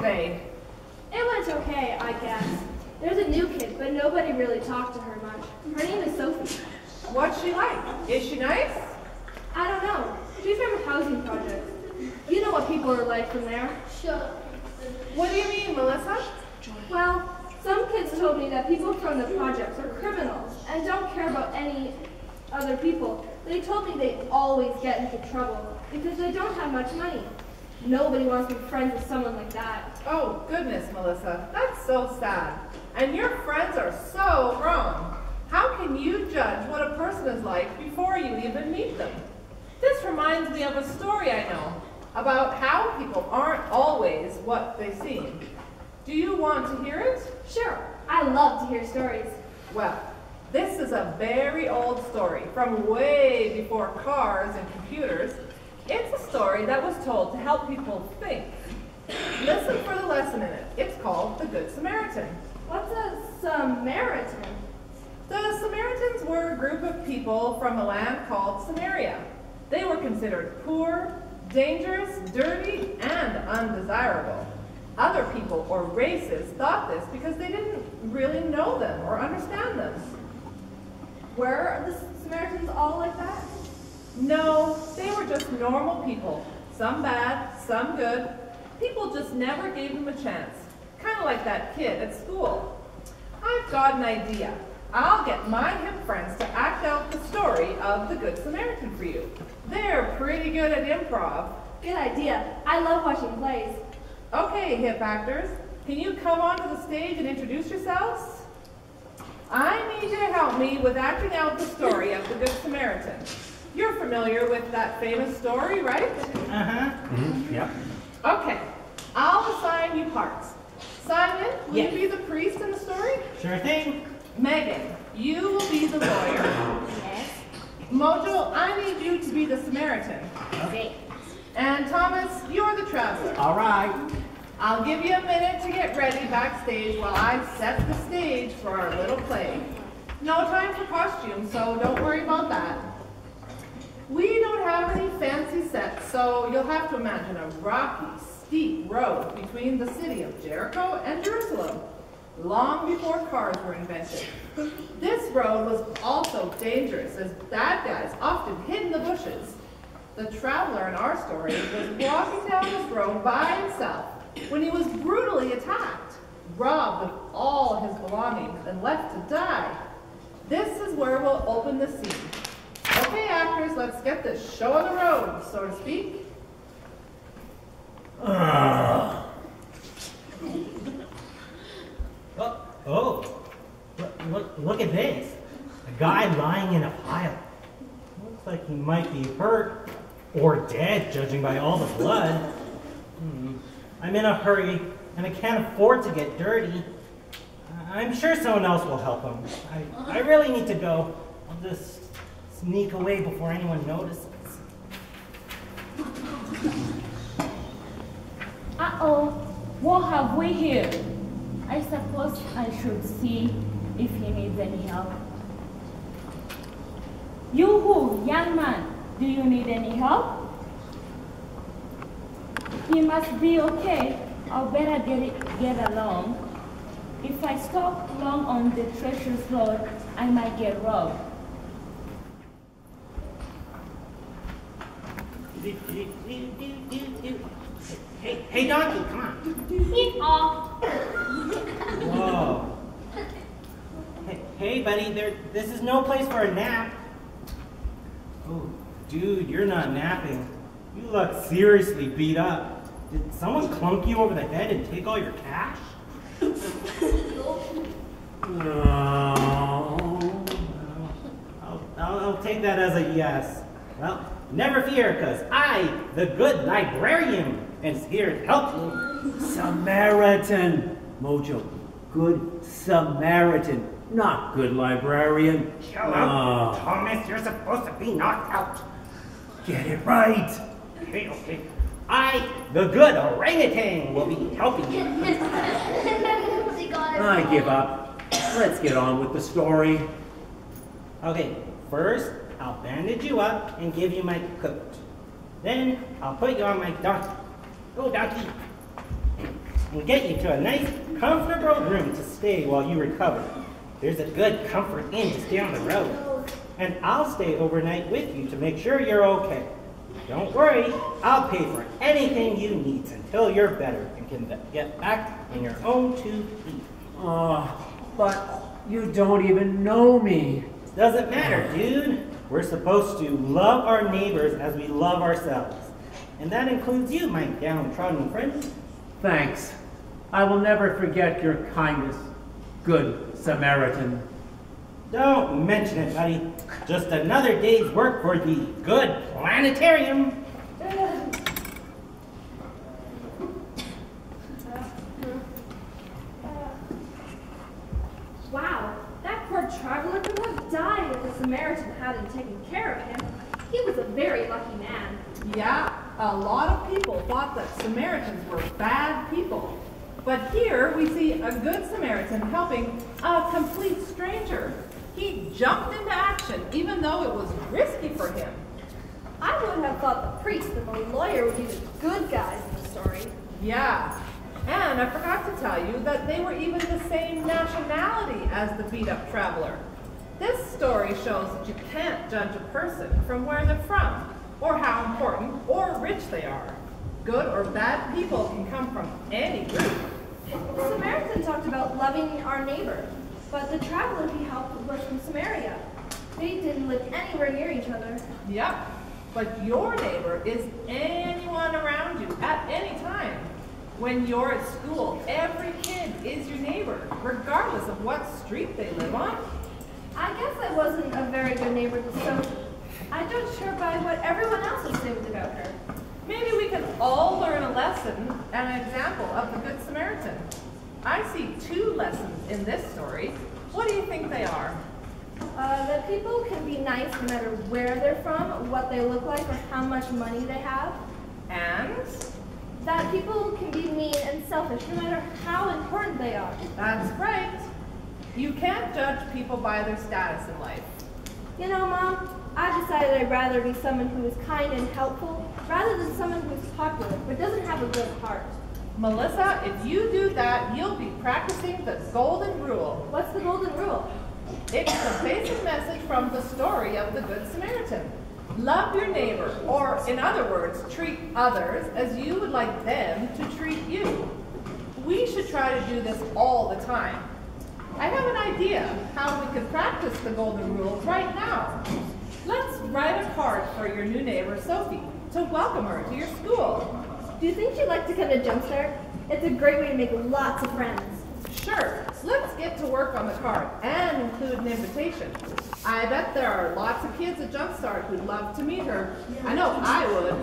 day? It went okay, I guess. There's a new kid, but nobody really talked to her much. Her name is Sophie. What's she like? Is she nice? I don't know. She's from a housing project. You know what people are like from there. Sure. What do you mean, Melissa? Well, some kids told me that people from the projects are criminals and don't care about any other people. They told me they always get into trouble because they don't have much money. Nobody wants to be friends with someone like that. Oh, goodness, Melissa. That's so sad. And your friends are so wrong. How can you judge what a person is like before you even meet them? This reminds me of a story I know about how people aren't always what they seem. Do you want to hear it? Sure. I love to hear stories. Well, this is a very old story from way before cars and computers. It's a story that was told to help people think. Listen for the lesson in it. It's called the Good Samaritan. What's a Samaritan? The Samaritans were a group of people from a land called Samaria. They were considered poor, dangerous, dirty, and undesirable. Other people or races thought this because they didn't really know them or understand them. Were the Samaritans all like that? No, they were just normal people. Some bad, some good. People just never gave them a chance. Kind of like that kid at school. I've got an idea. I'll get my hip friends to act out the story of the Good Samaritan for you. They're pretty good at improv. Good idea. I love watching plays. Okay, hip actors, can you come onto the stage and introduce yourselves? I need you to help me with acting out the story of the Good Samaritan. You're familiar with that famous story, right? Uh-huh. Mm-hmm. Yep. Okay, I'll assign you parts. Simon, will Yes. you be the priest in the story? Sure thing. Megan, you will be the lawyer. Yes. Mojo, I need you to be the Samaritan. Okay. And Thomas, you're the traveler. All right. I'll give you a minute to get ready backstage while I set the stage for our little play. No time for costumes, so don't worry about that. We don't have any fancy sets, so you'll have to imagine a rocky, steep road between the city of Jericho and Jerusalem, long before cars were invented. This road was also dangerous, as bad guys often hid in the bushes. The traveler in our story was walking down this road by himself when he was brutally attacked, robbed of all his belongings, and left to die. This is where we'll open the scene. Okay, actors, let's get this show on the road, so to speak. Look at this. A guy lying in a pile. Looks like he might be hurt or dead, judging by all the blood. I'm in a hurry, and I can't afford to get dirty. I'm sure someone else will help him. I really need to go. I'll just sneak away before anyone notices. Uh-oh, what have we here? I suppose I should see if he needs any help. You-hoo, young man, do you need any help? He must be okay. I'll better get along. If I stop long on the treacherous road, I might get robbed. Hey, donkey, come on. Whoa. Hey, buddy, this is no place for a nap. Oh, dude, you're not napping. You look seriously beat up. Did someone clunk you over the head and take all your cash? I'll take that as a yes. Well, never fear, because I, the good librarian, is here to help you. Samaritan, Mojo. Good Samaritan, not good librarian. Chill out, Thomas. You're supposed to be knocked out. Get it right. Okay. I, the good orangutan, will be helping you. I give up. Let's get on with the story. Okay, first, I'll bandage you up and give you my coat. Then, I'll put you on my donkey. Go, donkey. and get you to a nice, comfortable room to stay while you recover. There's a good Comfort Inn just down the road. And I'll stay overnight with you to make sure you're okay. Don't worry, I'll pay for anything you need until you're better and can get back on your own 2 feet. Oh, but you don't even know me. Doesn't matter, dude. We're supposed to love our neighbors as we love ourselves. And that includes you, my downtrodden friend. Thanks. I will never forget your kindness, Good Samaritan. Don't mention it, buddy. Just another day's work for the Good Planetarium. Wow, that poor traveler could have died if the Samaritan hadn't taken care of him. He was a very lucky man. Yeah, a lot of people thought that Samaritans were bad people. But here we see a good Samaritan helping a complete stranger. He jumped into action even though it was risky for him. I would have thought the priest and the lawyer would be the good guys in the story. Yeah, and I forgot to tell you that they were even the same nationality as the beat-up traveler. This story shows that you can't judge a person from where they're from, or how important or rich they are. Good or bad people can come from any group. The Samaritan talked about loving our neighbor, but the traveler he helped was from Samaria. They didn't live anywhere near each other. Yep, but your neighbor is anyone around you at any time. When you're at school, every kid is your neighbor, regardless of what street they live on. I guess I wasn't a very good neighbor to Sophie. I judged her by what everyone else assumed about her. Maybe we can all learn a lesson and an example of the Good Samaritan. I see 2 lessons in this story. What do you think they are? That people can be nice no matter where they're from, what they look like, or how much money they have. And? That people can be mean and selfish no matter how important they are. That's right. You can't judge people by their status in life. You know, Mom, I've decided I'd rather be someone who is kind and helpful rather than someone who's popular but doesn't have a good heart. Melissa, if you do that, you'll be practicing the golden rule. What's the golden rule? It's the basic message from the story of the Good Samaritan. Love your neighbor, or in other words, treat others as you would like them to treat you. We should try to do this all the time. I have an idea how we could practice the golden rule right now. Let's write a card for your new neighbor, Sophie, to welcome her to your school. Do you think she'd like to come to Jumpstart? It's a great way to make lots of friends. Sure, let's get to work on the card and include an invitation. I bet there are lots of kids at Jumpstart who'd love to meet her. I know I would.